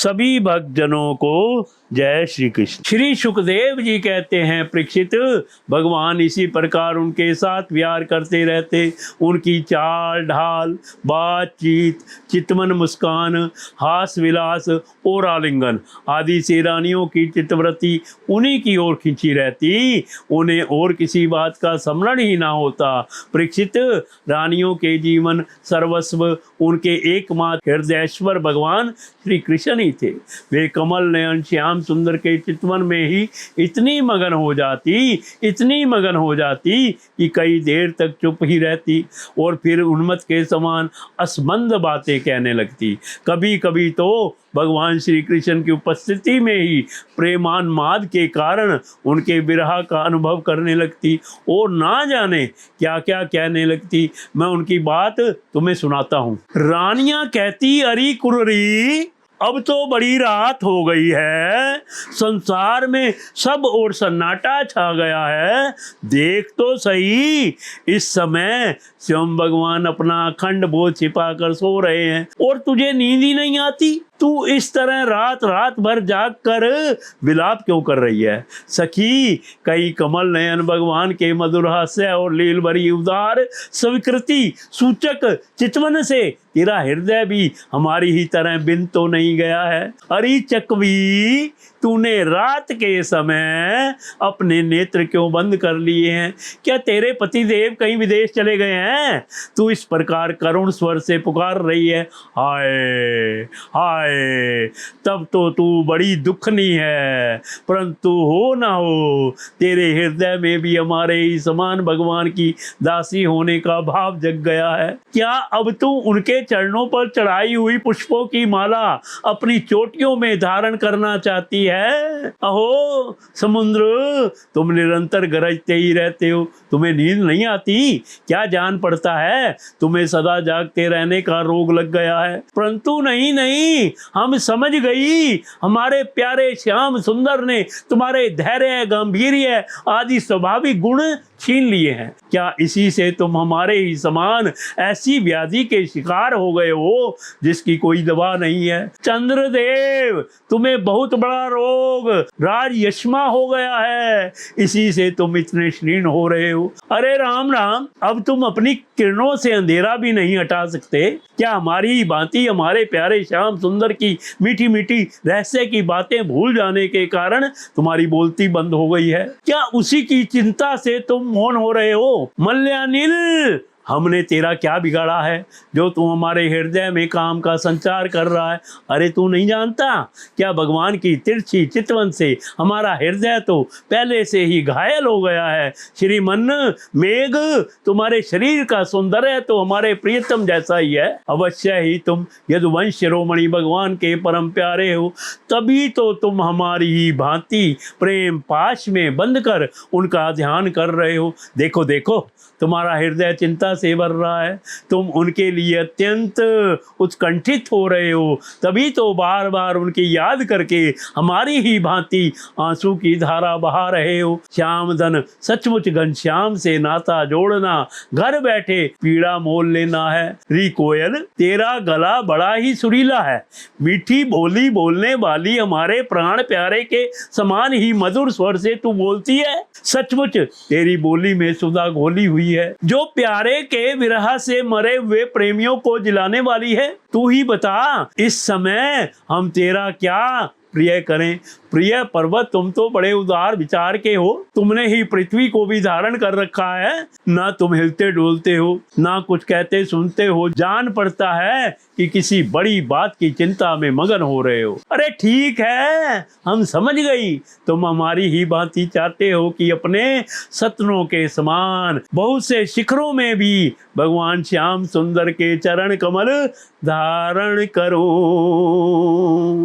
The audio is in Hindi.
सभी भक्तजनों को जय श्री कृष्ण। श्री सुखदेव जी कहते हैं, परीक्षित, भगवान इसी प्रकार उनके साथ विहार करते रहते। उनकी चाल ढाल, बातचीत, चितवन मुस्कान, हास विलास और आलिंगन आदि से रानियों की चित्तवृत्ति उन्हीं की ओर खिंची रहती। उन्हें और किसी बात का स्मरण ही ना होता। परीक्षित, रानियों के जीवन सर्वस्व उनके एकमात्र हृदयेश्वर भगवान श्री कृष्ण ही थे। वे कमल नयन श्याम सुंदर के चितवन में ही इतनी मगन हो जाती कि कई देर तक चुप ही रहती और फिर उन्मत्त के समान असंबद्ध बातें कहने लगती। कभी कभी तो भगवान श्री कृष्ण की उपस्थिति में ही प्रेमान्माद के कारण उनके विरह का अनुभव करने लगती और ना जाने क्या क्या कहने लगती। मैं उनकी बात तुम्हें सुनाता हूँ। रानियां कहती, अरी कुररी, अब तो बड़ी रात हो गई है, संसार में सब और सन्नाटा छा गया है। देख तो सही, इस समय स्वयं भगवान अपना अखंड बोध छिपा कर सो रहे हैं और तुझे नींद ही नहीं आती। तू इस तरह रात भर जाग कर विलाप क्यों कर रही है? सखी, कई कमल नयन भगवान के मधुर हास्य और लील भरी उदार स्वीकृति सूचक चितवन से तेरा हृदय भी हमारी ही तरह बिन तो नहीं गया है? अरे चकवी, तूने रात के समय अपने नेत्र क्यों बंद कर लिए हैं? क्या तेरे पतिदेव कहीं विदेश चले गए हैं? तू इस प्रकार करुण स्वर से पुकार रही है, हाय हाय, तब तो तू बड़ी दुखनी है। परंतु हो ना हो, तेरे हृदय में भी हमारे ही समान भगवान की दासी होने का भाव जग गया है। क्या अब तू उनके चरणों पर चढ़ाई हुई पुष्पों की माला अपनी चोटियों में धारण करना चाहती है? अहो समुद्र, तुम निरंतर गरजते ही रहते हो, तुम्हें नींद नहीं आती? क्या जान पड़ता है तुम्हें सदा जागते रहने का रोग लग गया है? परंतु नहीं, हम समझ गई, हमारे प्यारे श्याम सुंदर ने तुम्हारे धैर्य, गंभीर्य आदि स्वाभाविक गुण छीन लिए हैं। क्या इसी से तुम हमारे ही समान ऐसी व्याधि के शिकार हो गए हो जिसकी कोई दवा नहीं है? चंद्रदेव, तुम्हें बहुत बड़ा रोग राजयक्ष्मा हो गया है, इसी से तुम इतने क्षीण हो रहे हो। अरे राम, अब तुम अपनी किरणों से अंधेरा भी नहीं हटा सकते? क्या हमारी ही भांति हमारे प्यारे श्याम सुंदर की मीठी मीठी रहस्य की बातें भूल जाने के कारण तुम्हारी बोलती बंद हो गई है? क्या उसी की चिंता से तुम मौन हो रहे हो? मल्यानिल, हमने तेरा क्या बिगाड़ा है जो तू हमारे हृदय में काम का संचार कर रहा है? अरे तू नहीं जानता क्या भगवान की तिरछी चितवन से हमारा हृदय तो पहले से ही घायल हो गया है। श्रीमन मेघ, तुम्हारे शरीर का सौंदर्य तो हमारे प्रियतम जैसा ही है। अवश्य ही तुम यदुवंश शिरोमणि भगवान के परम प्यारे हो, तभी तो तुम हमारी ही भांति प्रेम पाश में बंद कर उनका ध्यान कर रहे हो। देखो देखो, तुम्हारा हृदय चिंता से भर रहा है, तुम उनके लिए अत्यंत उत्कंठित हो रहे हो, तभी तो बार बार उनकी याद करके हमारी ही भांति आंसू की धारा बहा रहे हो। श्याम धन सचमुच घनश्याम से नाता जोड़ना, घर बैठे पीड़ा मोल लेना है। री कोयल, तेरा गला बड़ा ही सुरीला है, मीठी बोली बोलने वाली हमारे प्राण प्यारे के समान ही मधुर स्वर से तू बोलती है। सचमुच तेरी बोली में सुधा घोली हुई है, जो प्यारे के विरह से मरे हुए प्रेमियों को जिलाने वाली है। तू ही बता, इस समय हम तेरा क्या प्रिय करें? प्रिय पर्वत, तुम तो बड़े उदार विचार के हो, तुमने ही पृथ्वी को भी धारण कर रखा है। ना तुम हिलते डोलते हो, ना कुछ कहते सुनते हो, जान पड़ता है कि किसी बड़ी बात की चिंता में मगन हो रहे हो। अरे ठीक है, हम समझ गई, तुम हमारी ही भांति चाहते हो कि अपने सतनों के समान बहुत से शिखरों में भी भगवान श्याम सुंदर के चरण कमल धारण करो।